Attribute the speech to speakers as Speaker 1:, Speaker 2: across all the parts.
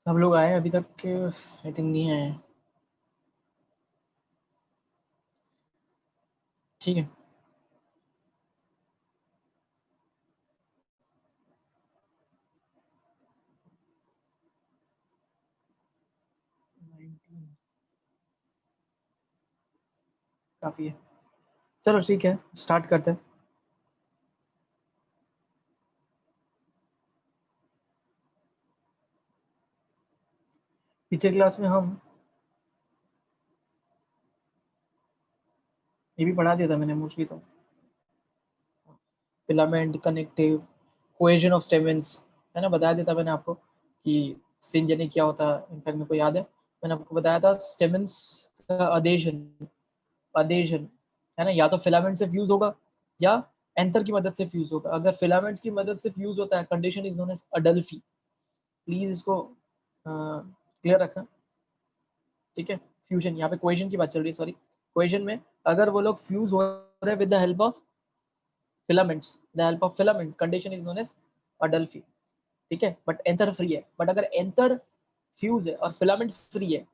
Speaker 1: सब लोग आए अभी तक? आई थिंक नहीं आए। ठीक है। काफी है। चलो ठीक है, स्टार्ट करते हैं। पिछले क्लास में हम ये भी पढ़ा दिया था मैंने मोस्टली तो। Filament, connective, cohesion of stamens, है ना, बताया दिया था मैंने आपको कि सिंजनी क्या होता है। इनफैक्ट मेरे को याद है मैंने आपको बताया था स्टेमेंस का अडेशन। अडेशन, है ना, या तो फिलामेंट से फ्यूज होगा या एंथर की मदद से फ्यूज होगा। अगर फिलामेंट्स की मदद से फ्यूज होता है, condition is known as adelphy. Please इसको क्लियर रखना। ठीक है। फ्यूजन, यहाँ पे क्वेश्चन की बात चल रही है, सॉरी। क्वेश्चन में अगर वो लोग फ्यूज हो रहे हैं with the help of filaments, the help of filament, condition is known as adelphy. ठीक है। बट एंथर फ्री है। बट अगर एंथर फ्यूज है और फिलामेंट फ्री है,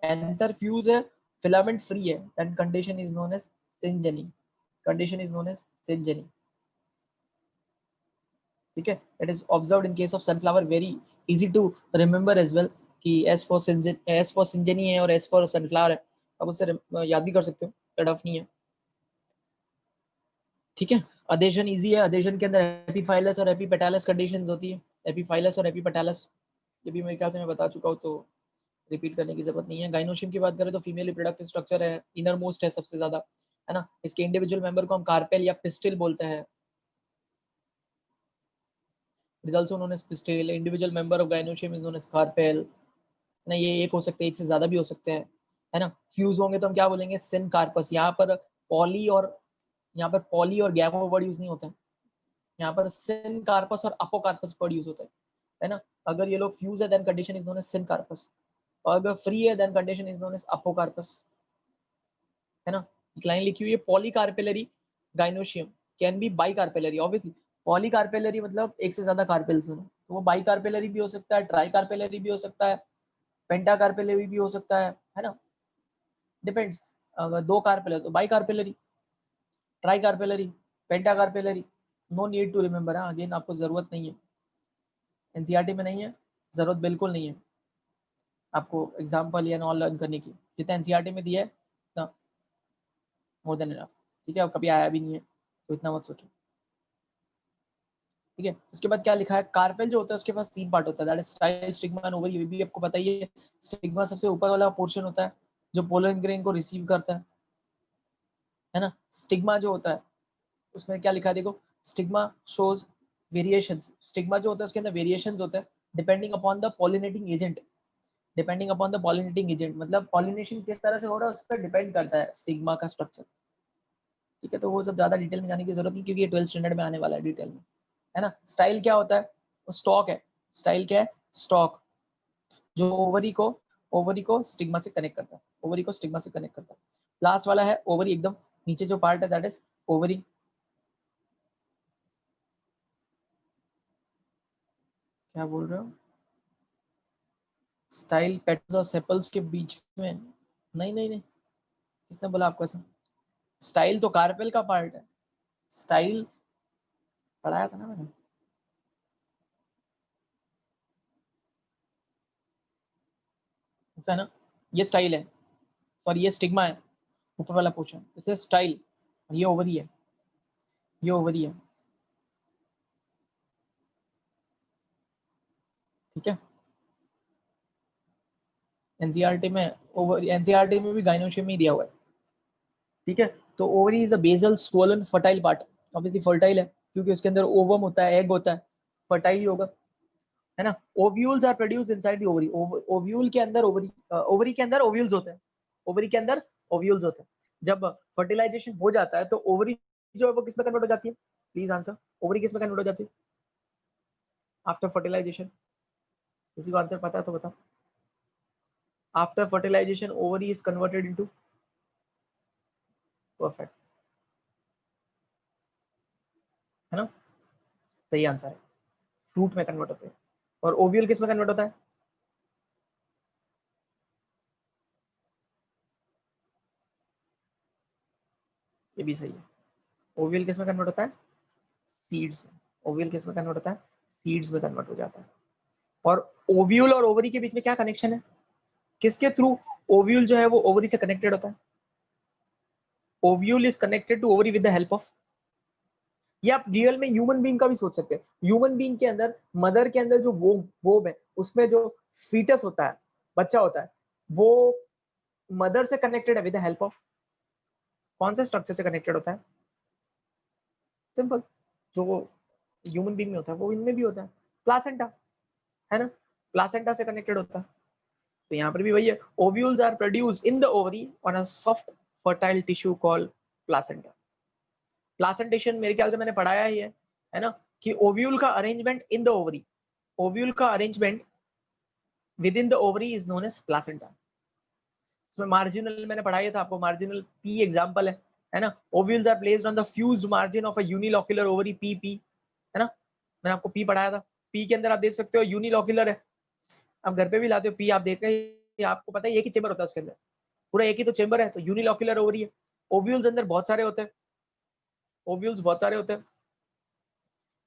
Speaker 1: एंथर फ्यूज है, फिलामेंट फ्री है, then condition is known as syngenesy. Condition is known as syngenesy. ठीक है। It is observed in case of sunflower, very easy to remember as well कि S for syngenesy है और S for sunflower है। अब उससे याद भी कर सकते हो, टफ नहीं है। ठीक है। अडेशन इजी है। अडेशन के अंदर एपीफाइलस और एपीपेटालस कंडीशंस होती है। एपीफाइलस और एपीपेटालस, ये भी मेरे ख्याल से मैं बता चुका हूँ, तो रिपीट करने की जरूरत नहीं है। गाइनोशियम की बात करें तो फीमेल रिप्रोडक्टिव स्ट्रक्चर है, इनर मोस्ट है सबसे ज्यादा, है ना। इसके इंडिविजुअल मेंबर को हम कार्पेल या पिस्टिल बोलते हैं। It is also known as pistil. Individual member of gynoecium is known as carpel. ना, ये एक हो सकते हैं, एक से ज्यादा भी हो सकते हैं, है ना। फ्यूज होंगे तो हम क्या बोलेंगे? सिन कार्पस। यहाँ पर पॉली और गैमो वर्ड यूज नहीं होता है। यहाँ पर सिन कार्पस और अपोकार्पस वर्ड यूज होता है ना। अगर ये लोग फ्यूज है then condition is known as syncarpous, और अगर फ्री है then condition is known as apocarpous, है ना। एक लाइन लिखी हुई है, polycarpellary gynoecium can be bicarpellary. Obviously polycarpellary मतलब एक से ज्यादा कार्पेल्स होना, तो वो बाई कार्पेलरी भी हो सकता है, ट्राई कार्पेलरी भी हो सकता है, पेंटा कार्पेलरी भी हो सकता है ना। डिपेंड्स। अगर दो कार्पेलरी तो bicarpellary, tricarpellary, pentacarpellary. No need to remember. Again आपको जरूरत नहीं है, एनसीईआरटी में नहीं है, जरूरत बिल्कुल नहीं है आपको एग्जाम्पल या नॉन लर्न करने की। जितना एनसीईआरटी में दिया है मोर देन इनफ। ठीक है। और कभी आया भी नहीं है तो इतना मत सोचो। ठीक है। उसके बाद क्या लिखा है? कार्पेल जो होता है उसके पास तीन पार्ट होता है, that is style, stigma and ovary. ये भी आपको पता ही है। स्टिग्मा सबसे ऊपर वाला पोर्शन होता है जो पोलन ग्रेन को रिसीव करता है ना। स्टिग्मा जो होता है उसमें क्या लिखा है देखो, स्टिग्मा शोज वेरिएशंस। स्टिग्मा जो होता है उसके अंदर वेरिएशंस होते हैं depending upon the pollinating agent. Depending upon the pollinating agent मतलब पॉलिनेशन किस तरह से हो रहा है उस पर डिपेंड करता है स्टिग्मा का स्ट्रक्चर। ठीक है। तो वो सब ज्यादा डिटेल में जाने की जरूरत नहीं, क्योंकि ये 12th स्टैंडर्ड में आने वाला है डिटेल में, है ना। स्टाइल क्या होता है? वो स्टॉक है। स्टाइल क्या है? स्टॉक, जो ओवरी को स्टिग्मा से कनेक्ट करता है। ओवरी को स्टिग्मा से कनेक्ट करता है। लास्ट वाला है ओवरी, एकदम नीचे जो पार्ट है दैट इज ओवरी। क्या बोल रहे हो? स्टाइल पेटल्स और सेपल्स के बीच में? नहीं नहीं नहीं, किसने बोला आपको ऐसा? स्टाइल तो कार्पेल का पार्ट है। स्टाइल पढ़ाया था ना मैंने। ऐसा है ना, ये स्टाइल है, सॉरी ये स्टिग्मा है, ऊपर वाला पोर्शन इसे स्टाइल, और ये ओवरी है, ये ओवरी है। ठीक है। एनसीईआरटी में ओवर, एनसीईआरटी में भी गाइनोशियम ही दिया हुआ है। ठीक है। तो ovary is the basal swollen fertile part. Obviously fertile है क्योंकि उसके अंदर ओवम होता है, एग होता है, फर्टाइल ही होगा, है ना। Ovules are produce inside the ovary. Ovule के अंदर ओवरी, ओवरी के अंदर ओव्यूल्स होते हैं। ओवरी के अंदर ओव्यूल्स होते हैं। जब फर्टिलाइजेशन हो जाता है तो ओवरी जो है वो किस में कन्वर्ट हो जाती है? Please answer. ओवरी किस में कन्वर्ट हो जाती है आफ्टर फर्टिलाइजेशन? किसी को आंसर पता है तो बताओ। After fertilisation ovary is converted into, perfect, है ना, सही आंसर है। फ्रूट में कन्वर्ट होते हैं। और ओव्यूल किस में कन्वर्ट होता है? ये भी सही है। ओव्यूल किस में कन्वर्ट होता है? सीड्स में। ओव्यूल किस में कन्वर्ट होता है? सीड्स में कन्वर्ट हो जाता है। और ओव्यूल और ओवरी के बीच में क्या कनेक्शन है? किसके थ्रू ओव्यूल जो है वो ओवरी से कनेक्टेड होता है? Ovule is connected to ovary with the help of, या आप रियल में ह्यूमन बीइंग का भी सोच सकते हैं। ह्यूमन बीइंग के अंदर, मदर के अंदर जो वोब है, उसमें जो फीटस होता है, बच्चा होता है, वो मदर से कनेक्टेड है विद द हेल्प ऑफ कौन से स्ट्रक्चर से कनेक्टेड होता है? सिंपल, जो ह्यूमन बीइंग में होता है वो इनमें भी होता है, प्लासेंटा, है ना? प्लासेंटा से कनेक्टेड होता है। तो यहाँ पर भी वही है, ovules are produced in the ovary on a soft fertile tissue called placenta. Placentation मेरे ख्याल से मैंने पढ़ाया ही है ना, कि ओव्यूल का arrangement in the ovary, ovule का arrangement with in the ovary is known as placenta. इसमें मार्जिनल मैंने पढ़ाया था आपको, मार्जिनल पी एग्जांपल है ना। Ovules are placed on the fused margin of a unilocular ovary, P है ना, मैंने आपको पी पढ़ाया था। पी के अंदर आप देख सकते हो यूनिलोक्युलर है, आप घर पे भी लाते हो पी, आप देख रहे हैं, आपको पता है एक ही चेंबर होता है उसके अंदर, पूरा एक ही तो चेंबर है, तो यूनिलोक्युलर ओवरी है। ओव्यूल्स अंदर बहुत सारे होते हैं, ओव्यूल्स बहुत सारे होते हैं,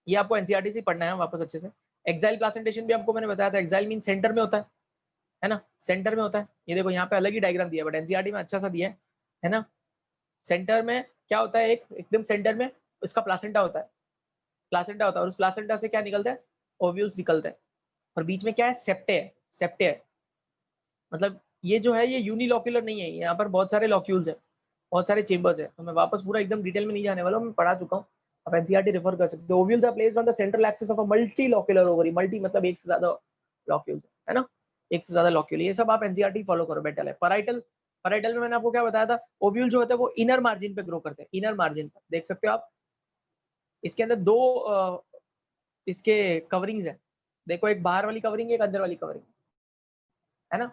Speaker 1: ये आपको एनसीईआरटी से पढ़ना है वापस अच्छे से। एक्साइल प्लासेंटेशन भी आपको मैंने बताया था, एक्साइल मीन सेंटर में होता है ना, सेंटर में होता है। ये देखो यहाँ पे अलग ही डायग्राम दिया है, बट एनसीईआरटी में अच्छा सा दिया है ना। सेंटर में क्या होता है, एक एकदम सेंटर में उसका प्लासेंटा होता है, प्लासेंटा होता है, और उस प्लासेंटा से क्या निकलता है? ओव्यूल्स निकलते हैं। और बीच में क्या है? सेप्टे है, सेप्टे है, मतलब ये जो है ये यूनिलोक्युलर नहीं है, यहाँ पर बहुत सारे लॉक्यूल्स है, बहुत सारे चेंबर्स है। तो मैं वापस पूरा एकदम डिटेल में नहीं जाने वाला हूँ, मैं पढ़ा चुका हूँ, आप एनसीईआरटी रेफर कर सकते हो। Ovules are placed on the central axis of a multilocular ovary, multi मतलब एक से ज्यादा लॉक्यूल्स है ना, एक से ज्यादा लॉक्यूल, ये सब आप एनसीईआरटी फॉलो करो, बेटर है। पैराइटल, पैराइटल में मैंने आपको क्या बताया था, ओव्यूल जो होता है वो इनर मार्जिन पे ग्रो करते हैं, इनर मार्जिन पर देख सकते हो आप। इसके अंदर दो इसके कवरिंग्स है, देखो एक बाहर वाली कवरिंग, एक अंदर वाली कवरिंग, है ना।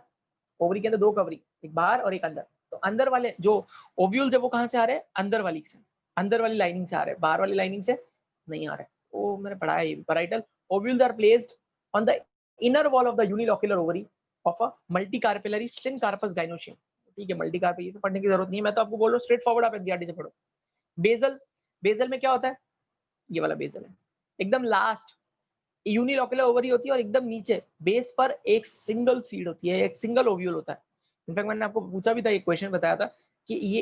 Speaker 1: ओवरी के अंदर दो कवरिंग, एक बाहर और एक अंदर। तो अंदर वाले जो ओव्यूल्स है वो कहाँ से आ रहे हैं? अंदर वाली से, अंदर वाली लाइनिंग से आ रहे हैं, बाहर वाली लाइनिंग से नहीं आ रहे। वो मैंने पढ़ाया ये parietal. Ovules are placed on the inner wall of the unilocular ovary of a multicarpellary syncarpous gynoecium. ठीक है, मल्टीकार्प ये सब पढ़ने की जरूरत नहीं है, मैं तो आपको बोल रहा हूँ स्ट्रेट फॉरवर्ड आप एनसीईआरटी से पढ़ो। बेजल, बेजल में क्या होता है? ये वाला बेजल है, एकदम लास्ट यूनिलोक्युलर ओवरी होती है, और एकदम नीचे बेस पर एक सिंगल सीड होती है, एक सिंगल ओव्यूल होता है। इनफैक्ट मैंने आपको पूछा भी था, एक क्वेश्चन बताया था कि ये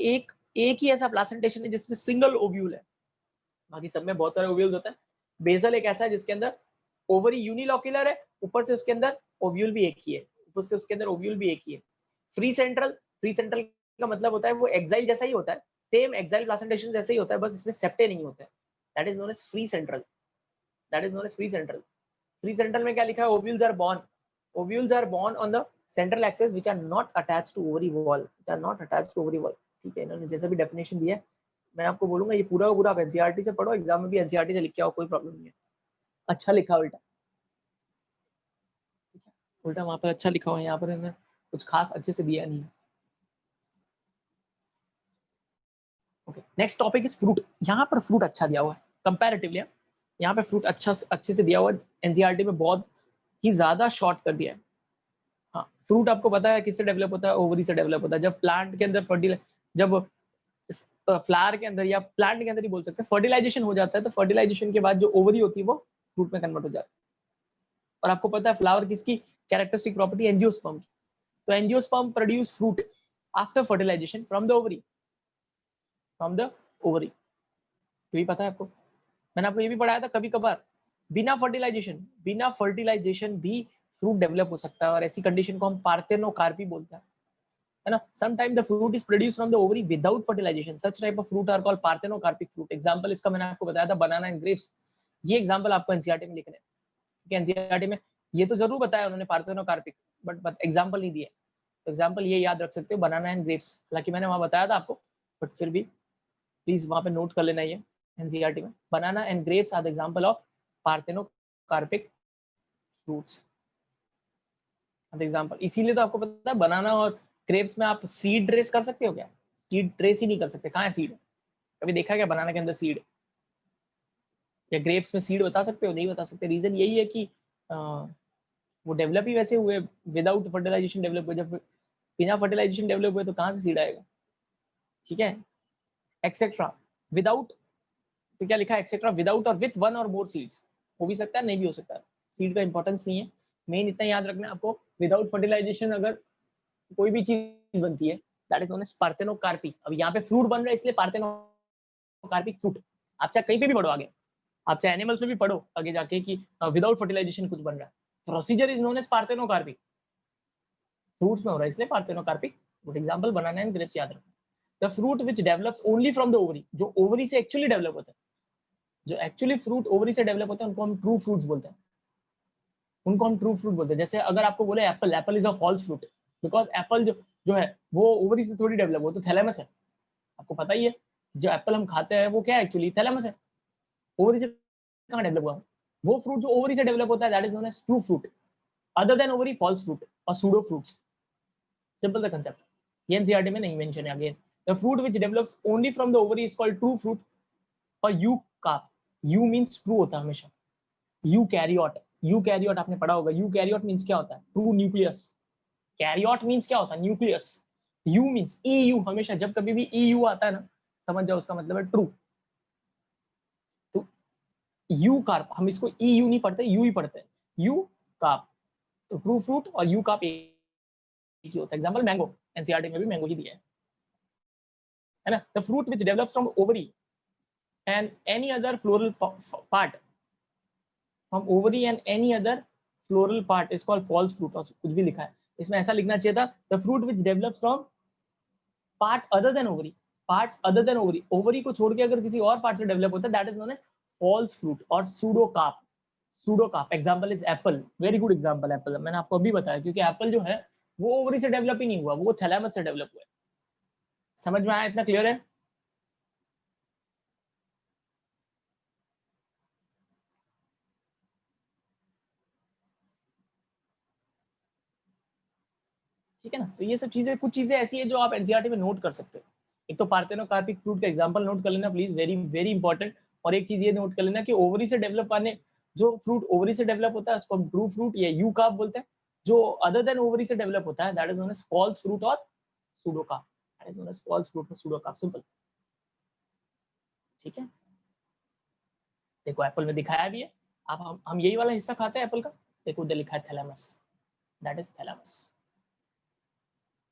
Speaker 1: एक ही ऐसा प्लासेंटेशन है जिसमें सिंगल ओव्यूल है, बाकी सब में बहुत सारे ओव्यूल्स होते हैं। बेसल एक ऐसा है जिसके अंदर ओवरी यूनिलोक्युलर है, ऊपर से उसके अंदर ओव्यूल भी एक ही है, ऊपर से उसके अंदर ओव्यूल भी एक ही है। फ्री सेंट्रल, फ्री सेंट्रल का मतलब होता है वो एक्साइल जैसा ही होता है, सेम एक्साइल प्लासेंटेशन जैसा ही होता है, बस इसमें सेप्टे नहीं होते हैं, that is known as free central, that is known as free central. Free central में क्या लिखा है? Ovules are borne, ovules are borne on the central axis which are not attached to ovary wall, which are not attached to ovary wall. ठीक है, इन्होंने जैसा भी definition दिया है, मैं आपको बोलूंगा ये पूरा का पूरा आप एनसीईआरटी से पढ़ो, एग्जाम में भी एनसीईआरटी से लिख के आओ, कोई प्रॉब्लम नहीं है। अच्छा लिखा उल्टा, ठीक है, उल्टा वहां पर अच्छा लिखा हुआ है, यहाँ पर इन्होंने कुछ खास अच्छे से दिया नहीं है। Okay, next topic is fruit. यहाँ पर फ्रूट अच्छा दिया हुआ है कंपैरेटिवली, यहाँ पे फ्रूट अच्छा अच्छे से दिया हुआ है, एनसीईआरटी में बहुत ही ज्यादा शॉर्ट कर दिया है। हाँ, फ्रूट आपको पता है किससे डेवलप होता है? ओवरी से डेवलप होता है। जब प्लांट के अंदर जब फ्लावर के अंदर या प्लांट के अंदर ही बोल सकते हैं फर्टिलाइजेशन हो जाता है, तो फर्टिलाइजेशन के बाद जो ओवरी होती है वो फ्रूट में कन्वर्ट हो जाती है। और आपको पता है फ्लावर किसकी कैरेक्टरिस्टिक प्रॉपर्टी? एंजियोस्पर्म की। तो angiosperm produce fruit after fertilization from the ovary, from the ovary, ये भी पता है आपको। मैंने आपको ये भी पढ़ाया था, कभी कभार बिना फर्टिलाइजेशन भी फ्रूट डेवलप हो सकता है, और ऐसी कंडीशन को हम पार्थेनोकार्पी बोलते हैं, है ना। Sometime the fruit is produced from the ovary without fertilization, such type of fruit are called parthenocarpic fruit. Example इसका मैंने आपको बताया था, बनाना एंड ग्रेप्स। ये एग्जांपल आपको एनसीईआरटी में लिखने हैं, क्योंकि एनसीईआरटी में ये तो जरूर बताया उन्होंने पार्थेनोकार्पिक, बट एग्जांपल नहीं दिए। तो एग्जांपल ये याद रख सकते हो, बनाना एंड ग्रेप्स, हालांकि मैंने वहां बताया था आपको, बट फिर भी प्लीज वहां पे नोट कर लेना, ये एनसीईआरटी में banana and grapes are the example of parthenocarpic fruits, example. इसीलिए तो आपको पता है बनाना और ग्रेप्स में आप सीड ट्रेस कर सकते हो क्या? सीड ट्रेस ही नहीं कर सकते, कहाँ है सीड? कभी देखा क्या बनाना के अंदर सीड? या ग्रेप्स में सीड बता सकते हो? नहीं बता सकते। रीजन यही है कि वो डेवलप ही वैसे हुए, विदाउट फर्टिलाइजेशन डेवलप हुए। जब बिना फर्टिलाइजेशन डेवलप हुए तो कहाँ से सीड आएगा? ठीक है, एक्सेट्रा विदाउट, तो क्या लिखा है एक्सेट्रा विदाउट और विथ वन और मोर सीड्स, हो भी सकता है नहीं भी हो सकता है, सीड का इंपॉर्टेंस नहीं है, मेन इतना याद रखना है आपको, विदाउट फर्टिलाइजेशन अगर कोई भी चीज बनती है that is known as parthenocarpy. अब यहाँ पे फ्रूट बन रहा है इसलिए पार्थेनोकार्पिक फ्रूट। आप चाहे कहीं पे भी पढ़ो आगे, आप चाहे एनिमल्स में भी पढ़ो आगे जाके कि विदाउट फर्टिलाइजेशन कुछ बन रहा है, procedure is known as parthenocarpic. Fruits में हो रहा है इसलिए parthenocarpic. Good example banana and grapes याद रखना। The fruit which develops only from the ovary, जो ओवरी से एक्चुअली डेवलप होता है, जो एक्चुअली फ्रूट ओवरी से डेवलप होता है उनको हम ट्रू फ्रूट्स बोलते हैं, उनको हम ट्रू फ्रूट बोलते हैं। जैसे अगर आपको बोले apple, apple is a false fruit, because apple जो है वो ओवरी से थोड़ी डेवलप, वो तो थैलेमस है, आपको पता ही है जो एप्पल हम खाते हैं वो क्या है एक्चुअली थैलेमस है, ओवरी से कहाँ डेवलप हुआ। वो फ्रूट जो ओवरी से डेवलप होता है that is known as true fruit, other than ovary false fruit और सूडो फ्रूट्स। सिंपल सा कंसेप्ट, ये एनसीईआरटी में नहीं मेंशन है। Again the fruit which develops only from the ovary is called true fruit और eucarp, eu means true होता है हमेशा, यू कैरियोट, यू कैरियोट आपने पढ़ा होगा, यू कैरियोट मींस क्या होता है ट्रू न्यूक्लियस, कैरियोट मींस क्या होता है न्यूक्लियस, यू मींस ईयू, हमेशा जब कभी भी ईयू आता है ना समझ जाओ उसका मतलब है ट्रू। तो यू कार्प, हम इसको ईयू नहीं पढ़ते यू ही पढ़ते हैं, यू कार्प, तो ट्रू फ्रूट और यू कार्प एक ही होता है। एग्जांपल मैंगो, एनसीईआरटी में भी मैंगो ही दिया है ना। The fruit which develops from ovary and any other floral part, from ovary and any other floral part is called false fruit, और कुछ भी लिखा है इसमें ऐसा लिखना चाहिए था the fruit which develops from part other than ovary, parts other than ovary, ovary को छोड़ के अगर किसी और पार्ट से डेवलप होता है that is known as false fruit और pseudocarp, pseudocarp. Example is apple, very good example apple, मैंने आपको अभी बताया, क्योंकि एप्पल जो है वो ओवरी से डेवलप ही नहीं हुआ, वो थैलेमस से डेवलप हुआ है। समझ में आया, इतना क्लियर है? ठीक है ना। तो ये सब चीजें, कुछ चीजें ऐसी है जो आप एनसीईआरटी में नोट कर सकते हो। एक तो पार्थेनोकार्पिक फ्रूट का एग्जांपल नोट कर लेना प्लीज, वेरी वेरी इंपॉर्टेंट। और एक चीज ये नोट कर लेना कि ओवरी से डेवलप आने, जो फ्रूट ओवरी से डेवलप होता है उसको हम ट्रू फ्रूट या यू कार्प बोलते हैं, जो अदर देन ओवरी से डेवलप होता है that is known as false fruit और pseudocarp, that is known as false fruit और सूडोकार्प, सिंपल। ठीक है, देखो एप्पल में दिखाया भी है। आप हम यही वाला हिस्सा खाते हैं एप्पल का, देखो उधर लिखा है थैलेमस, दैट इज थैलेमस।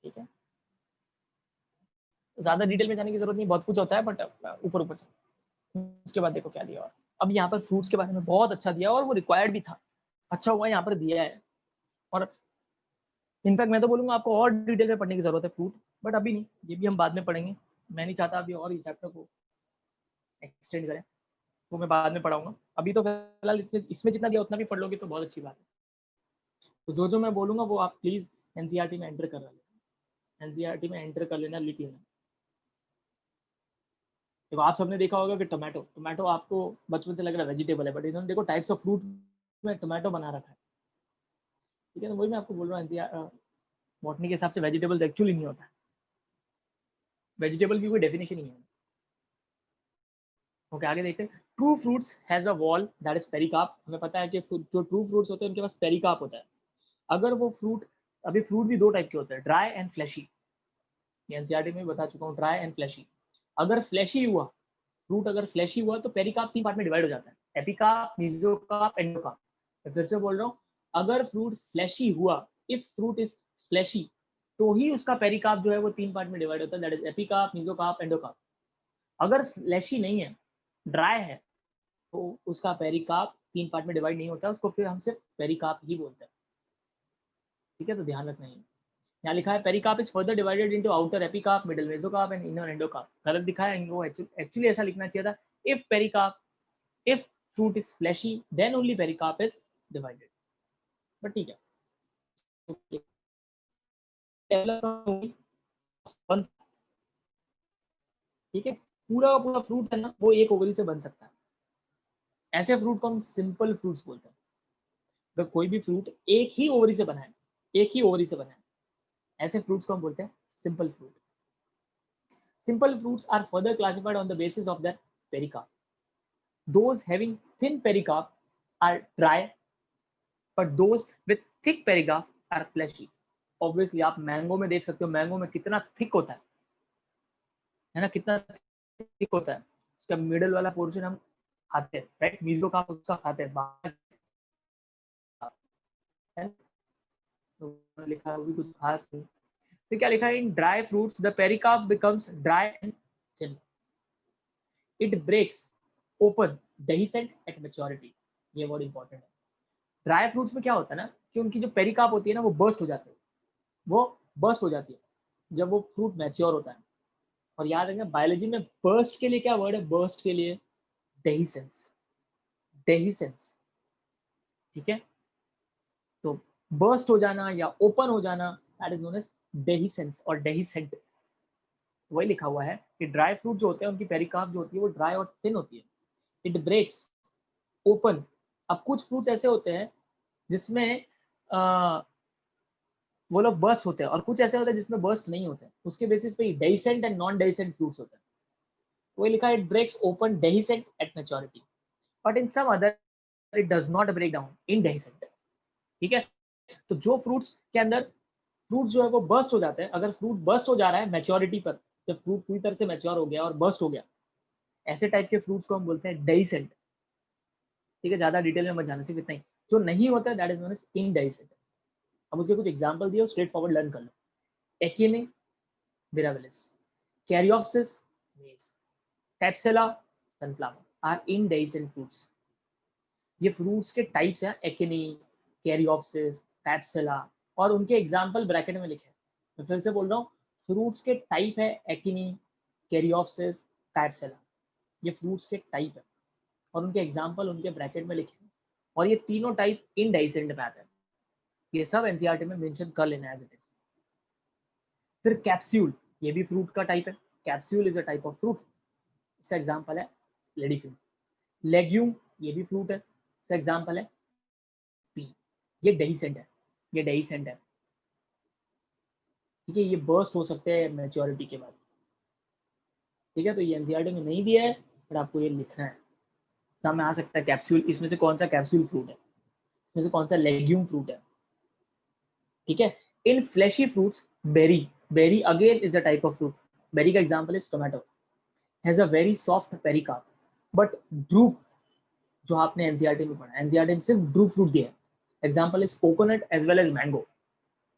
Speaker 1: ठीक है, ज्यादा डिटेल में जाने की जरूरत नहीं, बहुत कुछ होता है बट ऊपर ऊपर से। उसके बाद देखो क्या दिया, और अब यहाँ पर फ्रूट्स के बारे में बहुत अच्छा दिया और वो रिक्वायर्ड भी था, अच्छा हुआ यहाँ पर दिया है। और इनफैक्ट मैं तो बोलूंगा आपको और डिटेल में पढ़ने की जरूरत है फ्रूट, बट अभी नहीं, ये भी हम बाद में पढ़ेंगे। मैं नहीं चाहता अभी और इस चैप्टर को एक्सटेंड करें, वो मैं बाद में पढ़ाऊंगा। अभी तो फिलहाल इसमें जितना दिया उतना भी पढ़ लोगे तो बहुत अच्छी बात है। तो जो जो मैं बोलूंगा वो आप प्लीज एनसीईआरटी में एंटर कर लेना, एनसीईआरटी में एंटर कर लेना, लिख लेना। देखो आप सबने देखा होगा कि टोमेटो, टोमेटो आपको बचपन से लग रहा है वेजिटेबल है, बट इन्होंने देखो टाइप्स ऑफ फ्रूट में टोमेटो बना रखा है। ठीक है, तो वही मैं आपको बोल रहा हूँ, बॉटनी के हिसाब से वेजिटेबल एक्चुअली नहीं होता है, वेजिटेबल की कोई डेफिनेशन नहीं है। ओके, आगे देखते हैं। True fruits has a wall that is pericarp. हमें पता है कि जो ट्रू फ्रूट्स होते हैं उनके पास पेरिकार्प होता है। अगर वो फ्रूट, अभी फ्रूट भी दो टाइप के होते हैं, ड्राई एंड फ्लैशी, एनसीईआरटी में बता चुका हूँ, ड्राई एंड फ्लैशी। अगर फ्लैशी हुआ फ्रूट, अगर फ्लैशी हुआ तो पेरिकार्प 3 पार्ट में डिवाइड हो जाता है, एपिकार्प, मेसोकार्प, एंडोकार्प। मैं फिर से बोल रहा हूँ, अगर फ्रूट फ्लैशी हुआ, इफ फ्रूट इज फ्लैशी, तो ही उसका पेरिकार्प जो है वो 3 पार्ट में डिवाइड होता है, that is epicarp, mesocarp, endocarp. अगर फ्लैशी नहीं है, ड्राई है, तो उसका पेरिकार्प 3 पार्ट में डिवाइड नहीं होता, उसको फिर हम सिर्फ पेरिकार्प ही बोलते हैं। ठीक है, तो ध्यान रखना है। यहाँ लिखा है pericarp is further divided into outer epicarp, middle mesocarp and inner endocarp. गलत दिखा है इनको, एक्चुअली ऐसा लिखना चाहिए था, if pericarp, if fruit is fleshy then only pericarp is divided, but ठीक है। ठीक है, पूरा का पूरा फ्रूट है ना वो एक ओवरी से बन सकता है, ऐसे फ्रूट को हम सिंपल फ्रूट्स बोलते हैं। अगर कोई भी फ्रूट एक ही ओवरी से बना है, एक ही ओवरी से बना है, ऐसे फ्रूट्स को हम बोलते हैं simple fruit. Simple fruits are further classified on the basis of their pericarp. Those having thin pericarp are dry, but those with thick pericarp are fleshy. Obviously आप मैंगो में देख सकते हो, मैंगो में कितना थिक होता है ना, कितना ठीक होता है, उसका मिडल वाला पोर्शन हम खाते हैं, राइट, मीजोकार्प उसका खाते हैं, तो लिखा है, वो भी कुछ खास नहीं। तो क्या लिखा है, in dry fruits the pericarp becomes dry and thin, it breaks open dehiscent at maturity. ये वर्ड इंपॉर्टेंट है। ड्राई फ्रूट्स में क्या होता है ना कि उनकी जो पेरिकार्प होती है ना वो बर्स्ट हो जाती है, वो बर्स्ट हो जाती है जब वो फ्रूट मैच्योर होता है। और याद रखना बायोलॉजी में बर्स्ट के लिए क्या वर्ड है, बर्स्ट के लिए डेहिसेंस, डेहिसेंस, ठीक है। तो बर्स्ट हो जाना या ओपन हो जाना, that is known as dehiscence और डेहिसेंट। वही लिखा हुआ है कि ड्राई फ्रूट जो होते हैं उनकी पेरिकार्प जो होती है वो ड्राई और थिन होती है, इट ब्रेक्स ओपन। अब कुछ फ्रूट्स ऐसे होते हैं जिसमें वो लोग बर्स्ट होते हैं और कुछ ऐसे होते हैं जिसमें बर्स्ट नहीं होते हैं, उसके बेसिस पे dehiscent and non dehiscent fruits होते हैं। वही लिखा है, it breaks open dehiscent at maturity, but in some other it does not break down in dehiscent, ठीक है। तो जो फ्रूट्स के अंदर फ्रूट जो है वो बर्स्ट हो जाते हैं, अगर फ्रूट बर्स्ट हो जा रहा है मैच्योरिटी पर, जब फ्रूट पूरी तरह से मैच्योर हो गया और बर्स्ट हो गया, ऐसे टाइप के फ्रूट्स को हम बोलते हैं डेहिसेंट, ठीक है। ज्यादा डिटेल में मत जाना, सिर्फ इतना ही। जो नहीं होता है दैट इज नोन एज इनडेहिसेंट। अब उसके कुछ एग्जांपल दिए, स्ट्रेट फॉरवर्ड लर्न कर लो। एकिने मिराबिलिस, कैरियोप्सिस मेज, टेप्सेला सनफ्लावर आर इनडेहिसेंट फ्रूट्स। ये फ्रूट्स के टाइप्स हैं, एकिनी, कैरियोप्सिस, टेप्सेला, और उनके एग्जांपल ब्रैकेट में लिखे हैं। मैं फिर से बोल रहा हूँ, फ्रूट्स के टाइप है एकिनी, कैरियोप्सिस, टेप्सेला, ये फ्रूट्स के टाइप है और उनके एग्जाम्पल उनके ब्रैकेट में लिखे हैं। और ये तीनों टाइप इनडेहिसेंट में आते हैं, ये सब एनसीईआरटी में मेंशन कर लेना एज इट इज। फिर कैप्सूल, ये भी फ्रूट का टाइप है, capsule is a type of fruit, इसका एग्जांपल है लेडी फिंगर। लेग्यूम, ये भी फ्रूट है, इसका एग्जांपल है पी। ये डेहिसेंट है, ये डेहिसेंट है, ठीक है। ये बर्स्ट हो सकते हैं मैच्योरिटी के बाद, ठीक है। तो ये एनसीईआरटी में नहीं दिया है, बट आपको ये लिखना है, सामने आ सकता है कैप्सूल, इसमें से कौन सा कैप्सूल फ्रूट है, इसमें से कौन सा लेग्यूम फ्रूट है, ठीक है। In fleshy fruits berry, berry again is a type of fruit, berry का example is tomato, has a very soft pericarp, but drupe, जो आपने एनसीईआरटी में पढ़ा, एनसीईआरटी में सिर्फ ड्रूप फ्रूट दिया है। Example is coconut as well as mango,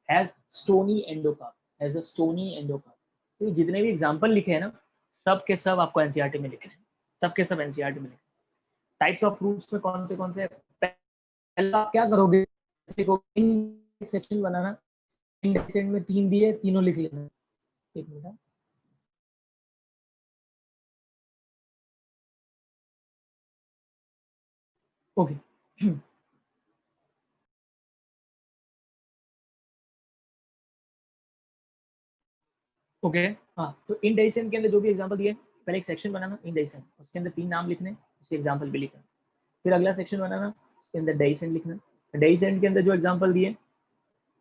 Speaker 1: has stony endocarp, has a stony endocarp. तो जितने भी एग्जांपल लिखे हैं ना, सब के सब आपको एनसीईआरटी में लिखे हैं, सब के सब एनसीईआरटी में लिखे। टाइप्स ऑफ फ्रूट्स में कौन से पहला आप क्या करोगे, सेक्शन बनाना, इंडेक्सेंट में 3 दिए, तीनों लिख लेना। एक मिनट, ओके। ओके, हाँ, तो इनडेहिसेंट के अंदर जो भी एग्जांपल दिए, पहले एक सेक्शन बनाना इनडेहिसेंट, उसके अंदर 3 नाम लिखने, उसके एग्जांपल भी लिखना। फिर अगला सेक्शन बनाना, उसके अंदर डेहिसेंट लिखना, डेहिसेंट के अंदर जो एग्जांपल दिए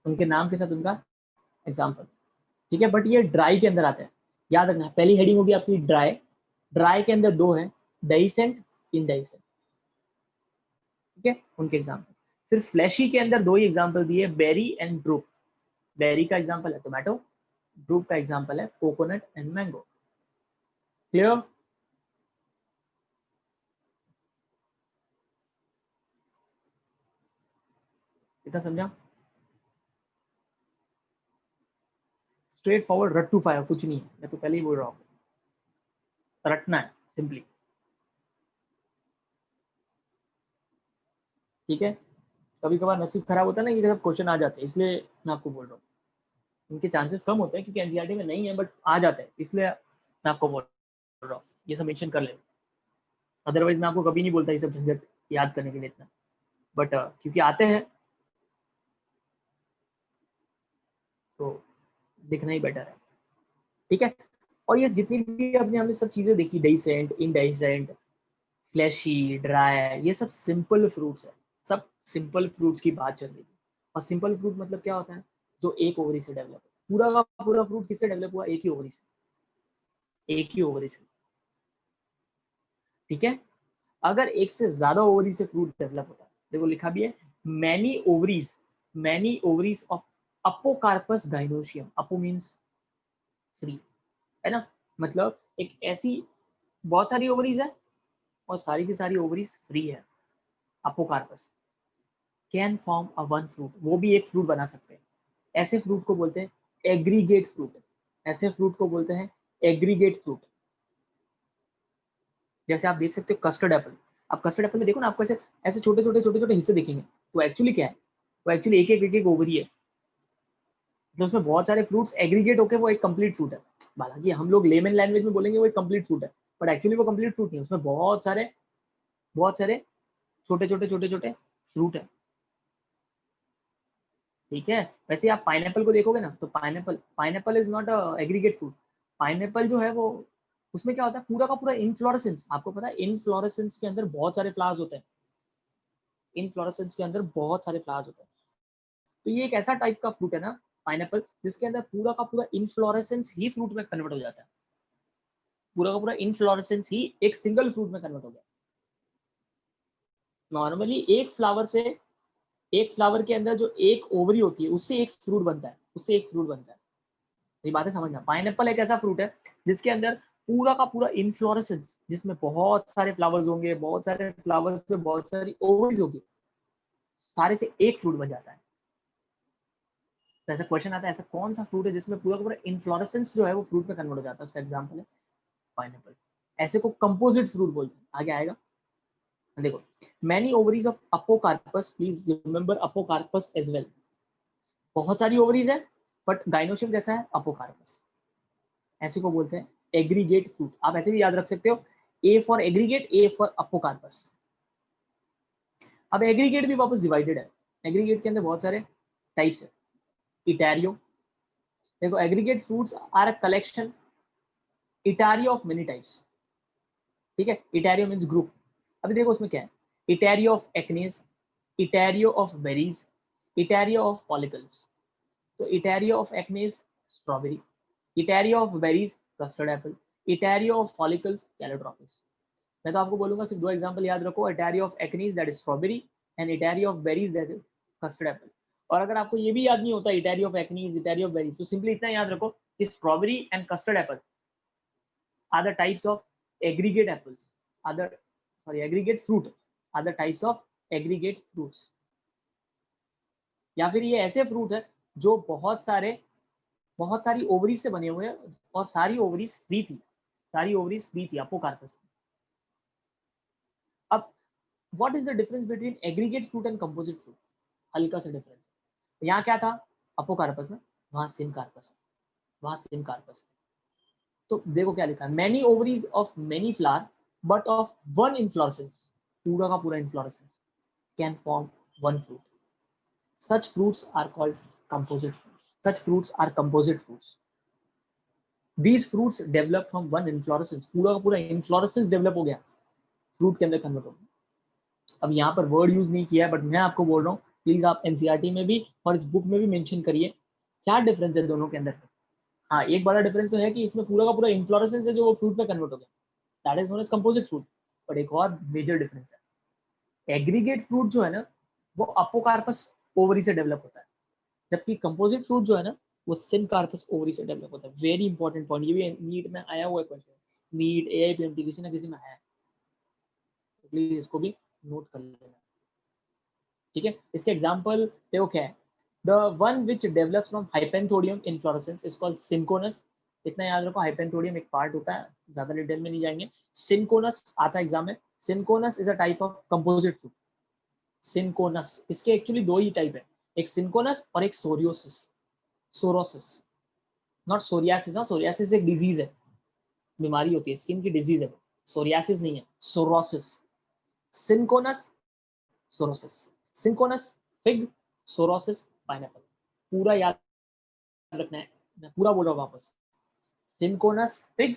Speaker 1: उनके नाम के साथ उनका एग्जांपल, ठीक है। बट ये ड्राई के अंदर आता है, याद रखना। पहली हेडिंग होगी आपकी ड्राई, ड्राई के अंदर 2 है, डेहिसेंट, इनडेहिसेंट, ठीक है, उनके एग्जांपल। फिर फ्लैशी के अंदर 2 ही एग्जांपल दिए, बेरी एंड ड्रूप। बेरी का एग्जांपल है टोमेटो, ड्रूप का एग्जांपल है कोकोनट एंड मैंगो। क्लियर? इतना समझा? स्ट्रेट फॉरवर्ड, रट टू फायर, कुछ नहीं है, मैं तो पहले ही बोल रहा हूँ, रटना है सिंपली, ठीक है। कभी कभार नसीब खराब होता है ना, ये सब क्वेश्चन आ जाते हैं, इसलिए मैं आपको बोल रहा हूँ। इनके चांसेस कम होते हैं क्योंकि एनसीईआरटी में नहीं है, बट आ जाते हैं, इसलिए मैं आपको बोल रहा हूँ ये सब मेंशन कर ले। अदरवाइज मैं आपको कभी नहीं बोलता ये सब झंझट याद करने के लिए इतना, बट क्योंकि आते हैं तो दिखना ही बेटर है, ठीक है। और ये जितनी भी अपने हमने सब चीजें देखी, डेसेंट, इनडेसेंट, फ्लैशी, ड्राई, ये सब सिंपल फ्रूट्स है, सब सिंपल फ्रूट्स की बात चल रही थी। और सिंपल फ्रूट मतलब क्या होता है, जो एक ओवरी से डेवलप, पूरा का पूरा फ्रूट किससे डेवलप हुआ, एक ही ओवरी से, एक ही ओवरी से, ठीक है। अगर एक से ज्यादा ओवरी से फ्रूट डेवलप होता है, देखो लिखा भी है, many ovaries, many ovaries of apocarpous gynoecium, apo means 3, है ना, मतलब एक ऐसी बहुत सारी ओवरीज है और सारी की सारी ओवरीज फ्री है, apocarpous can form a one fruit, वो भी एक फ्रूट बना सकते हैं। ऐसे फ्रूट को बोलते हैं एग्रीगेट फ्रूट, ऐसे फ्रूट को बोलते हैं एग्रीगेट फ्रूट। जैसे आप देख सकते हो कस्टर्ड एप्पल, आप कस्टर्ड एप्पल में देखो ना, आपको ऐसे ऐसे छोटे छोटे छोटे छोटे हिस्से दिखेंगे, तो एक्चुअली क्या है, वो एक्चुअली एक एक ओवरी है, तो उसमें बहुत सारे फ्रूट्स एग्रीगेट होकर वो एक कंप्लीट फ्रूट है। हालांकि हम लोग लेमन लैंग्वेज में बोलेंगे वो एक कंप्लीट फ्रूट है, बट एक्चुअली वो कंप्लीट फ्रूट नहीं है, उसमें बहुत सारे छोटे छोटे छोटे छोटे फ्रूट है। ठीक है, वैसे आप पाइनएप्पल को देखोगे ना, तो pineapple pineapple is not a aggregate fruit. Pineapple जो है वो, उसमें क्या होता है, पूरा का पूरा इनफ्लोरेसेंस, आपको पता है इनफ्लोरेसेंस के अंदर बहुत सारे फ्लावर्स होते हैं, इनफ्लोरेसेंस के अंदर बहुत सारे फ्लावर्स होते हैं। तो ये एक ऐसा टाइप का फ्रूट है ना पाइनएप्पल, जिसके अंदर पूरा का पूरा इनफ्लोरेसेंस ही फ्रूट में कन्वर्ट हो जाता है, पूरा का पूरा इनफ्लोरेसेंस ही एक सिंगल फ्रूट में कन्वर्ट हो गया। नॉर्मली एक फ्लावर के अंदर जो एक ओवरी होती है, उससे एक फ्रूट बनता है, उससे एक फ्रूट बनता है। ये बातें समझना, पाइनएप्पल एक ऐसा फ्रूट है जिसके अंदर पूरा का पूरा इन्फ्लोरेसेंस, जिसमें बहुत सारे फ्लावर्स होंगे, बहुत सारे फ्लावर्स पे बहुत सारी ओवरीज होगी, सारे से एक फ्रूट बन जाता है। तो ऐसा क्वेश्चन आता है, ऐसा कौन सा फ्रूट है जिसमें पूरा का पूरा इन्फ्लोरेसेंस जो है वो फ्रूट में कन्वर्ट हो जाता है, उसका एग्जांपल है पाइनएप्पल। ऐसे को कंपोजिट फ्रूट बोलते हैं। आगे आएगा, देखो, many ovaries of apocarpous, please remember apocarpous as well. बहुत सारी ओवरीज है, बट गाइनोशियम जैसा है अपोकार्पस, ऐसे को बोलते हैं एग्रीगेट फ्रूट। आप ऐसे भी याद रख सकते हो, A for aggregate, A for apocarpous. अब एग्रीगेट भी वापस डिवाइडेड है, एग्रीगेट के अंदर बहुत सारे टाइप्स है। इटैरियो, देखो aggregate fruits are a collection, etaerio of many types. ठीक है, इटैरियो मीन्स ग्रुप। अभी देखो उसमें क्या है, etaerio of achenes, etaerio of berries, etaerio of follicles. तो etaerio of achenes strawberry, etaerio of berries custard apple, etaerio of follicles calotropis. मैं तो आपको बोलूंगा सिर्फ दो एग्जांपल याद रखो, etaerio of achenes that is strawberry, and etaerio of berries that is custard apple. और अगर आपको ये भी याद नहीं होता etaerio of achenes, etaerio of berries, तो सिंपली इतना याद रखो कि strawberry and custard Apple are the types of aggregate apples, other sorry aggregate fruit, are the types of aggregate fruits। या फिर ये ऐसे फ्रूट है जो बहुत सारी ओवरीज से बने हुए हैं और सारी ओवरीज फ्री थी, सारी ओवरीज फ्री थी अपोकार्पस। अब what is the difference between aggregate fruit and composite fruit? हल्का सा डिफरेंस। यहाँ क्या था, अपोकार्पस ना, वहां सिनकार्पस, वहां सिनकार्पस। तो देखो क्या लिखा है, many ovaries of many flower but of one inflorescence, पूरा का पूरा inflorescence can form one fruit, such fruits are called composite fruits, such fruits are composite fruits. These fruits develop from one inflorescence, पूरा का पूरा inflorescence develop हो गया, fruit के अंदर कन्वर्ट हो गया। अब यहाँ पर वर्ड यूज नहीं किया है, बट मैं आपको बोल रहा हूँ, प्लीज आप एनसीईआरटी में भी और इस बुक में भी मेंशन करिए क्या डिफरेंस है दोनों के अंदर। हाँ, एक बड़ा डिफरेंस तो है कि इसमें पूरा का पूरा इन्फ्लोरेसेंस है जो वो फ्रूट में कन्वर्ट हो गया, that is known as composite fruit. But एक और मेजर डिफरेंस है, एग्रीगेट फ्रूट जो है ना, वो अपोकार्पस ओवरी से डेवलप होता है, जबकि कंपोजिट फ्रूट जो है ना, वो सिनकार्पस ओवरी से डेवलप होता है। वेरी इंपॉर्टेंट पॉइंट, ये भी नीट में आया हुआ है क्वेश्चन, नीट एआईपीएमटी किसी ना किसी में आया है, तो प्लीज इसको भी नोट कर लेना। ठीक है, इसके एग्जाम्पल देखो क्या है, the one which develops from hypanthodium inflorescence is called synchronous. इतना याद रखो, हाइपेंथोडियम एक पार्ट होता है, ज्यादा डिटेल में नहीं जाएंगे। सिंकोनस आता है एग्जाम में, synchronous is a type of composite fruit. Synchronous, इसके एक्चुअली दो ही टाइप है, एक सिंकोनस और एक psoriasis, sorosis, not psoriasis. Psoriasis एक डिजीज है, बीमारी होती है, स्किन की डिजीज है, सोरियासिस नहीं है, sorosis. Synchronous, sorosis, synchronous fig, sorosis pineapple. पूरा याद रखना है, मैं पूरा बोल रहा हूँ वापस। Synchronous fig,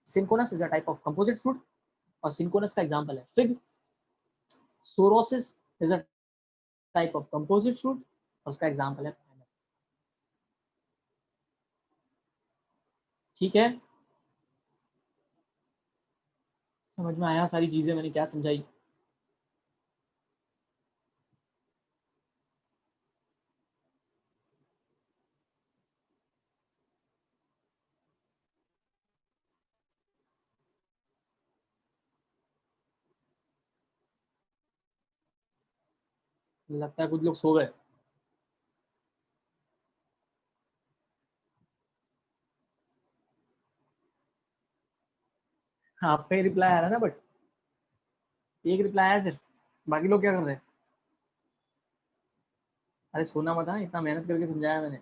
Speaker 1: synchronous is a type of composite fruit, और सिंकोनस का एग्जांपल है fig. Sorosis is a type of composite fruit, और उसका एग्जांपल है पाइनएप्पल। ठीक है, समझ में आया सारी चीजें मैंने क्या समझाई? लगता है कुछ लोग सो गए। हाँ, आपका ही रिप्लाई आ रहा है ना, बट एक रिप्लाई आया सिर्फ, बाकी लोग क्या कर रहे हैं? अरे सोना मत, हाँ, इतना मेहनत करके समझाया मैंने।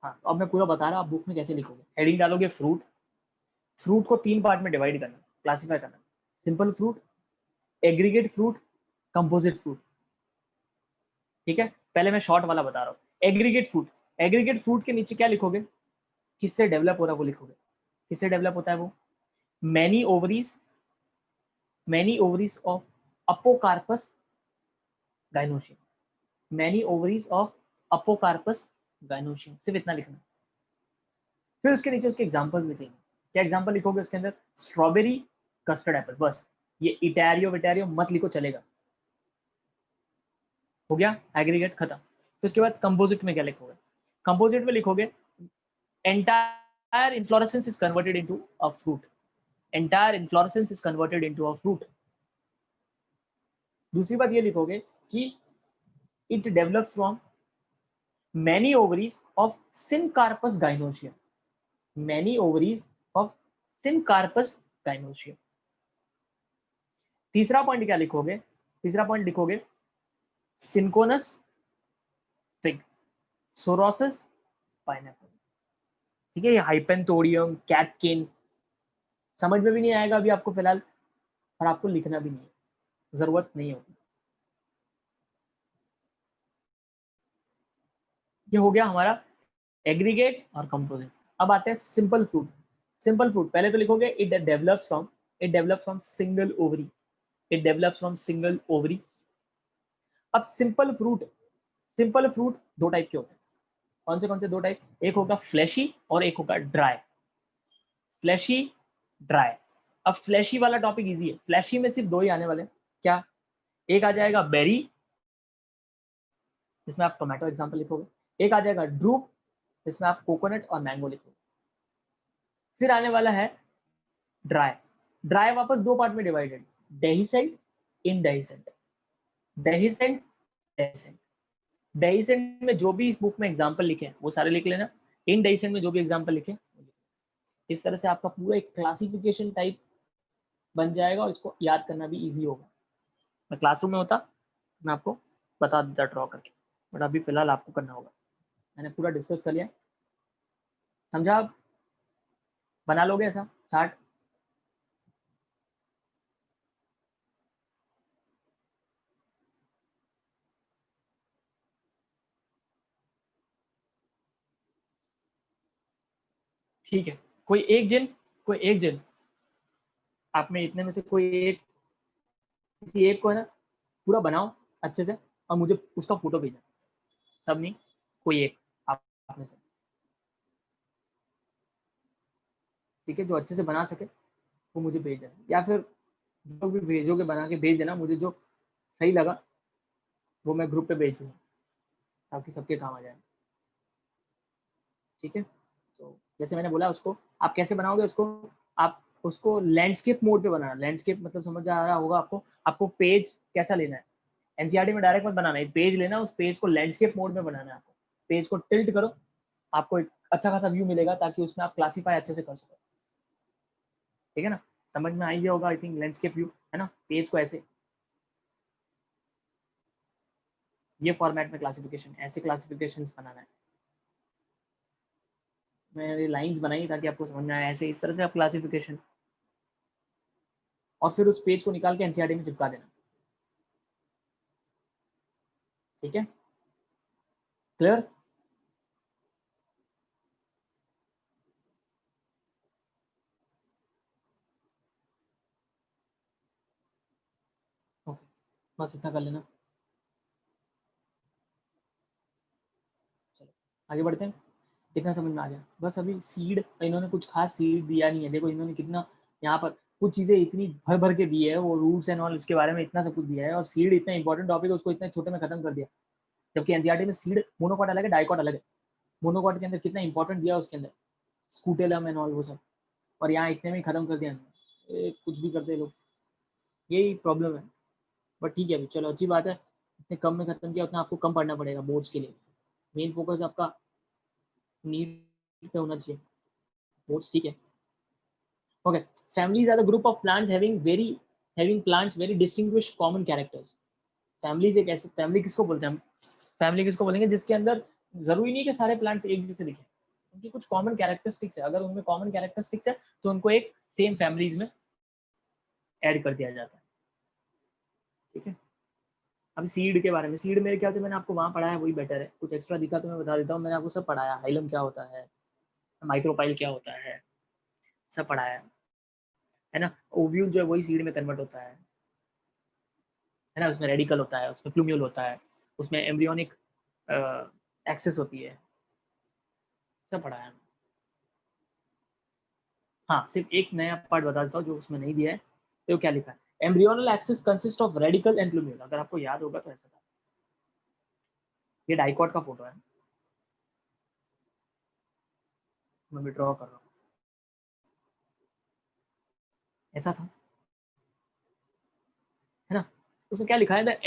Speaker 1: हाँ, तो अब मैं पूरा बता रहा, आप बुक में कैसे लिखोगे। हेडिंग डालोगे फ्रूट। फ्रूट को 3 पार्ट में डिवाइड करना, क्लासिफाई करना। Simple fruit, aggregate fruit, composite fruit. ठीक है, पहले मैं शॉर्ट वाला बता रहा हूँ। एग्रीगेट फ्रूट, एग्रीगेट फ्रूट के नीचे क्या लिखोगे? किससे डेवलप हो रहा है वो लिखोगे। किससे डेवलप होता है वो? Many ovaries, many ovaries of apocarpous gynoecium. Many ovaries of apocarpous gynoecium, सिर्फ इतना लिखना। फिर उसके नीचे उसके एग्जांपल्स लिखेंगे। क्या एग्जांपल लिखोगे उसके अंदर? स्ट्रॉबेरी, कस्टर्ड एप्पल, बस। ये इटैरियो विटैरियो मत लिखो, चलेगा। हो गया एग्रीगेट, खत्म। फिर उसके बाद कंपोजिट में क्या लिखोगे? कंपोजिट में लिखोगे entire inflorescence is converted into a fruit. Entire inflorescence is converted into a fruit. दूसरी बात ये लिखोगे कि it develops from many ovaries of Syncarpus gynoecium. Many ovaries of Syncarpus gynoecium. तीसरा पॉइंट क्या लिखोगे? तीसरा पॉइंट लिखोगे सिंकोनस फिग, सोरोसिस पाइनएप्पल। ठीक है, ये हाइपेंथोडियम, कैटकिन समझ में भी नहीं आएगा अभी आपको फिलहाल, और आपको लिखना भी नहीं है, जरूरत नहीं होगी। ये हो गया हमारा एग्रीगेट और कंपोजिट। अब आते हैं सिंपल फ्रूट। सिंपल फ्रूट पहले तो लिखोगे it develops from, it develops from single ovary, it develops from single ovary. अब सिंपल फ्रूट, सिंपल फ्रूट दो टाइप के होते हैं। कौन से दो टाइप? एक होगा फ्लैशी और एक होगा ड्राई। Fleshy, dry. अब फ्लैशी वाला टॉपिक इजी है, फ्लैशी में सिर्फ दो ही आने वाले हैं। क्या? एक आ जाएगा बेरी, जिसमें आप टोमेटो एग्जाम्पल लिखोगे। एक आ जाएगा ड्रूप, जिसमें आप कोकोनट और मैंगो लिखोगे। फिर आने वाला है ड्राई। ड्राई वापस दो पार्ट में डिवाइडेड, डेहिसेंट, इनडेहिसेंट। डेहिसेंट, डेहिसेंट। डेहिसेंट में जो भी इस बुक में एग्जांपल लिखे हैं वो सारे लिख लेना। इनडेहिसेंट में जो भी एग्जांपल लिखे, इस तरह से आपका पूरा एक क्लासिफिकेशन टाइप बन जाएगा और इसको याद करना भी इजी होगा। मैं क्लासरूम में होता मैं आपको बता देता ड्रॉ करके, बट अभी फिलहाल आपको करना होगा। मैंने पूरा डिस्कस कर लिया, समझा? आप बना लोगे ऐसा चार्ट? ठीक है, कोई एक जन, कोई एक जन आप में इतने में से कोई एक, किसी एक को है ना पूरा बनाओ अच्छे से, और मुझे उसका फोटो भेजना। सब नहीं, कोई एक आप में से, ठीक है, जो अच्छे से बना सके वो मुझे भेज देना, या फिर जो भी भेजोगे बना के भेज देना मुझे, जो सही लगा वो मैं ग्रुप पे भेज दूंगा ताकि सबके काम आ जाए। ठीक है, तो जैसे मैंने बोला उसको आप कैसे बनाओगे उसको, आप उसको लैंडस्केप मोड पे बनाना। लैंडस्केप मतलब समझ आ रहा होगा आपको। आपको पेज कैसा लेना है, एनसीईआरटी में डायरेक्ट मत बनाना है, पेज लेना, उस पेज को लैंडस्केप मोड में बनाना है आपको। पेज को टिल्ट करो, आपको एक अच्छा खासा व्यू मिलेगा ताकि उसमें आप क्लासीफाई अच्छे से कर सको। ठीक है ना, समझ में आई गया होगा आई थिंक, लैंडस्केप व्यू है ना, पेज को ऐसे, ये फॉर्मेट में क्लासिफिकेशन, ऐसे क्लासिफिकेशन बनाना है। मैंने लाइंस बनाई ताकि आपको समझ में आए, ऐसे इस तरह से आप क्लासिफिकेशन, और फिर उस पेज को निकाल के एनसीईआरटी में चिपका देना। ठीक है, क्लियर? ओके, बस इतना कर लेना। चलो आगे बढ़ते हैं। इतना समझ में आ गया, बस अभी सीड इन्होंने कुछ खास सीड दिया नहीं है। देखो इन्होंने कितना यहाँ पर कुछ चीजें इतनी भर भर के दी है, वो रूट्स एंड ऑल उसके बारे में इतना सब कुछ दिया है, और सीड इतना इंपॉर्टेंट टॉपिक है उसको इतने छोटे में खत्म कर दिया। जबकि एनसीईआरटी में सीड मोनोकॉट अलग है, डाइकॉट अलग है। मोनोकॉट के अंदर कितना इंपॉर्टेंट दिया है उसके अंदर, स्कूटेलम एंड ऑल वो सब, और यहाँ इतने में खत्म कर दिया कुछ भी करते लोग, यही प्रॉब्लम है। बट ठीक है अभी चलो अच्छी बात है, इतने कम में खत्म किया उतना आपको कम पढ़ना पड़ेगा बोर्ड्स के लिए, मेन फोकस आपका नीट पे होना चाहिए, बोर्ड्स ठीक है। Okay, families are the group of plants having plants very distinguished common characters. Families एक ऐसे, फैमिली किसको बोलते हैं हम, फैमिली किसको बोलेंगे जिसके अंदर जरूरी नहीं कि सारे प्लांट्स एक जैसे दिखे, उनकी कुछ कॉमन कैरेक्टरिस्टिक्स है, अगर उनमें कॉमन कैरेक्टरिस्टिक्स है तो उनको एक सेम फैमिलीज में ऐड कर दिया जाता है, ठीक है। अभी सीड के बारे में, सीड मेरे ख्याल से मैंने आपको वहाँ पढ़ाया वही बेटर है, कुछ एक्स्ट्रा दिखा तो मैं बता देता हूँ, मैंने आपको सब पढ़ाया, हाइलम क्या होता है, माइक्रोपाइल क्या होता है, सब पढ़ाया है ना। ओव्यूल जो है वही सीड में कन्वर्ट होता है ना, उसमें रेडिकल होता है, उसमें प्लूम्यूल होता है, उसमें एम्ब्रियोनिक एक्सेस होती है, सब पढ़ाया। हाँ सिर्फ एक नया पार्ट बता देता हूँ जो उसमें नहीं दिया है, तो क्या लिखा है, embryonal axis consist of radical and plumule, अगर आपको याद होगा तो ऐसा था, ये डाइकॉट का फोटो है, मैं भी ड्रॉ कर रहा हूँ, ऐसा था है ना। उसमें क्या लिखा है, the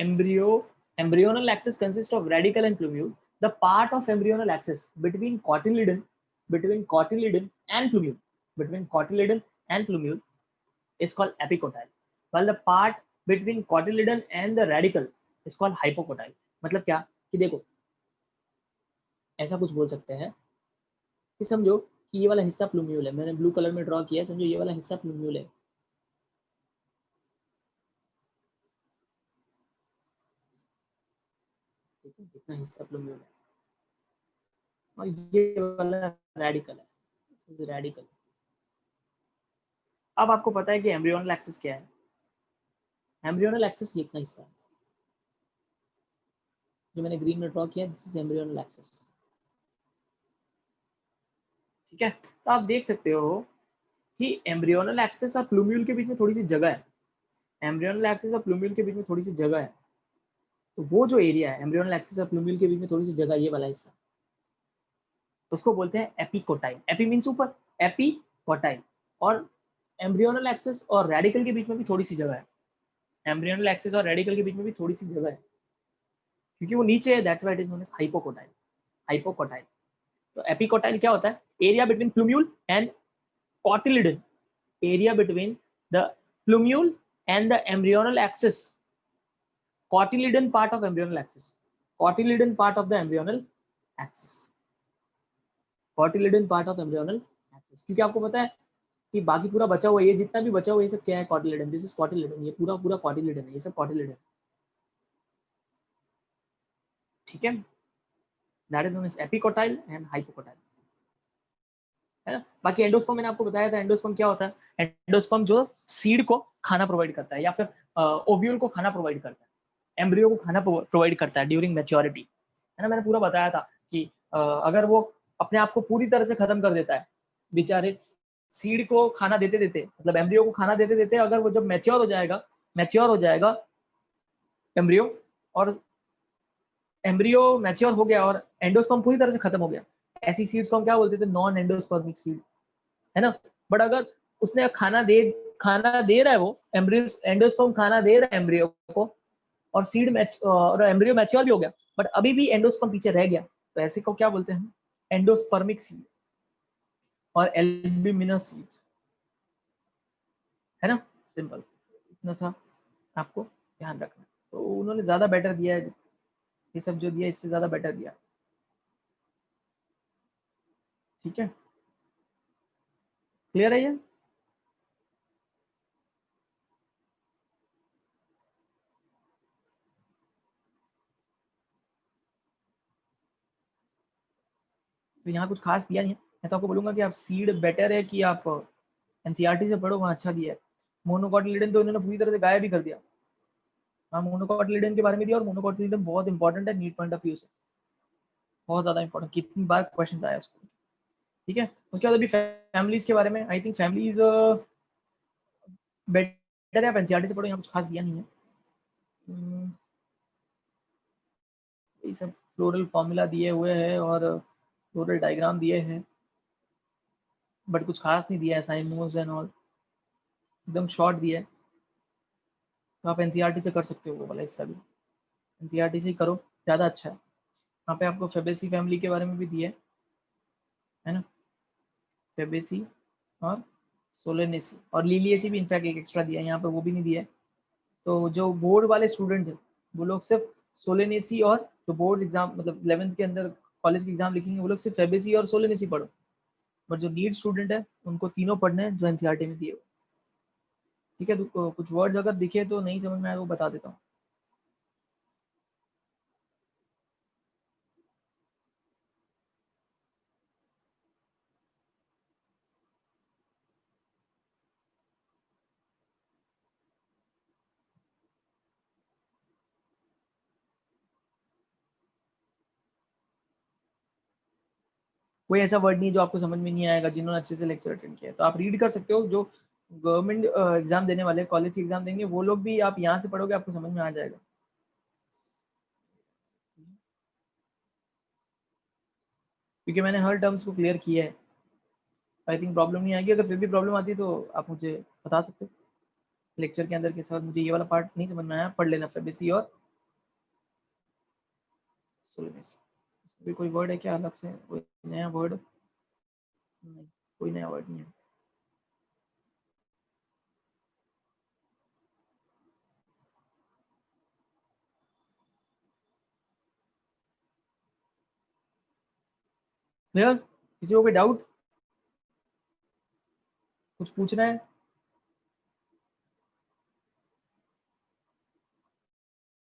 Speaker 1: embryonal axis consists of radical and plumule, the part of embryonal axis between cotyledon and plumule is called epicotyle, while the part between cotyledon and the radical is called hypocotyle। मतलब क्या कि देखो ऐसा कुछ बोल सकते हैं कि समझो कि ये वाला हिस्सा प्लूम्यूल है, मैंने ब्लू कलर में ड्रॉ किया है, समझो ये वाला हिस्सा प्लूम्यूल है, ठीक है, इतना हिस्सा प्लूम्यूल है और ये वाला रेडिकल है, रेडिकल। अब आपको पता है कि एम्ब्रियोनल एक्सिस क्या है, एम्ब्रियोनल एक्सिस ये इतना हिस्सा है जो मैंने ग्रीन में ड्रॉ किया, दिस इज एम्ब्रियोनल एक्सिस, ठीक है। तो आप देख सकते हो कि एम्ब्रियोनल एक्सिस और प्लूम्यूल के बीच में थोड़ी सी जगह है, एम्ब्रियोनल एक्सिस और प्लूम्यूल के बीच में थोड़ी सी जगह है, तो वो जो एरिया है एम्ब्रियोनल एक्सिस और प्लूम्यूल के बीच में थोड़ी सी जगह, ये वाला हिस्सा, उसको बोलते हैं एपिकोटाइल, एपी मींस ऊपर, एपिकोटाइल। और एम्ब्रियोनल एक्सिस और रेडिकल के बीच में भी थोड़ी सी जगह है, एम्ब्रियोनल एक्सिस और रेडिकल के बीच में भी थोड़ी सी जगह है, क्योंकि वो नीचे है, that's why it is known as hypocotyl, hypocotyl. तो एपिकोटाइल क्या होता है, area between plumule and cotyledon, area between the plumule and the embryonal axis, cotyledon part of embryonal axis, cotyledon part of the embryonal axis, cotyledon part of embryonal axis, क्योंकि आपको पता है कि बाकी पूरा बचा हुआ, ये जितना भी बचा हुआ ये सब क्या है, cotyledon, दिस इज cotyledon, ये पूरा पूरा cotyledon है, ये सब cotyledon, ठीक है, that is known as epicotyl and hypocotyl, है ना। बाकी एंडोस्पर्म मैंने आपको बताया था, एंडोस्पर्म क्या होता है, एंडोस्पर्म जो सीड को खाना प्रोवाइड करता है या फिर ओव्यूल को खाना प्रोवाइड करता है, एम्ब्रियो को खाना प्रोवाइड करता है ड्यूरिंग मैच्योरिटी, है ना। मैंने पूरा बताया था कि अगर वो अपने आप को पूरी तरह से खत्म कर देता है, बेचारे सीड को खाना देते देते, मतलब एम्ब्रियो को खाना देते देते, अगर वो जब मैच्योर हो जाएगा एम्ब्रियो, और एम्ब्रियो मैच्योर हो गया और एंडोस्पर्म पूरी तरह से खत्म हो गया, ऐसी सीड्स को हम क्या बोलते थे, नॉन एंडोस्पर्मिक सीड, है ना। बट अगर उसने खाना दे रहा है, वो एम्ब्रियो एंडोस्पर्म खाना दे रहा है एम्ब्रियो को, और सीड मैच और एम्ब्रियो मैच्योर भी हो गया, बट अभी भी एंडोस्पर्म पीछे रह गया, तो ऐसे को क्या बोलते हैं, एंडोस्पर्मिक सीड और एल्ब्यूमिनस सीड्स, है ना। सिंपल, इतना सा आपको ध्यान रखना। तो उन्होंने ज्यादा बेटर दिया है, ये सब जो दिया इससे ज्यादा बेटर दिया, ठीक है, क्लियर है ये। तो यहाँ कुछ खास दिया नहीं है, मैं तो आपको बोलूंगा कि आप सीड बेटर है कि आप एनसीईआरटी से पढ़ो, वहाँ अच्छा दिया है। मोनोकोटिलिडन तो इन्होंने पूरी तरह से गायब ही कर दिया, हाँ मोनोकोटिलिडन के बारे में दिया, और मोनोकोटिलिडन बहुत इंपॉर्टेंट है नीट पॉइंट ऑफ व्यू से, बहुत ज्यादा इंपॉर्टेंट, कितनी बार क्वेश्चन आया उसको, ठीक है। उसके बाद अभी फैमिलीज के बारे में, आई थिंक फैमिलीज बेटर है, आप एनसीईआरटी से पढ़ो, यहाँ कुछ खास दिया नहीं है, ये सब फ्लोरल फॉर्मूला दिए हुए हैं और फ्लोरल डायग्राम दिए हैं, बट कुछ खास नहीं दिया है, साइमोस एंड ऑल एकदम शॉर्ट दिया है। तो आप एनसीईआरटी से कर सकते हो वो वाला हिस्सा भी, एनसीईआरटी से ही करो, ज़्यादा अच्छा है। यहाँ पे आपको फेबेसी फैमिली के बारे में भी दिया है ना, फेबेसी और सोलेनेसी और लिलिएसी भी इनफैक्ट एक एक्स्ट्रा दिया है, यहाँ पे वो भी नहीं दिया है। तो जो बोर्ड वाले स्टूडेंट्स हैं वो लोग सिर्फ सोलेनेसी और जो बोर्ड एग्जाम मतलब 11th के अंदर कॉलेज के एग्जाम लिखेंगे वो लोग सिर्फ फेबेसी और सोलेनेसी पढ़ो, बट जो नीट स्टूडेंट है उनको तीनों पढ़ने हैं जो एनसीईआरटी में दिए हुए। ठीक है, तो कुछ वर्ड्स अगर दिखे तो नहीं समझ में आए वो बता देता हूँ। कोई ऐसा वर्ड नहीं है जो आपको समझ में नहीं आएगा जिन्होंने अच्छे से लेक्चर अटेंड किया है। तो आप रीड कर सकते हो, जो गवर्नमेंट एग्जाम देने वाले कॉलेज के एग्जाम देंगे वो लोग भी आप यहाँ से पढ़ोगे आपको समझ में आ जाएगा। क्योंकि मैंने हर टर्म्स को क्लियर किया है, आई थिंक प्रॉब्लम नहीं आएगी। अगर फिर भी प्रॉब्लम आती है तो आप मुझे बता सकते हो लेक्चर के अंदर के सर मुझे ये वाला पार्ट नहीं समझ में आया, पढ़ लेना फेबेसी और सोलेनेसी। इसमें भी कोई वर्ड है क्या अलग से, कोई नया वर्ड? नहीं, कोई नया वर्ड नहीं है। क्लियर? किसी को कोई डाउट, कुछ पूछना है?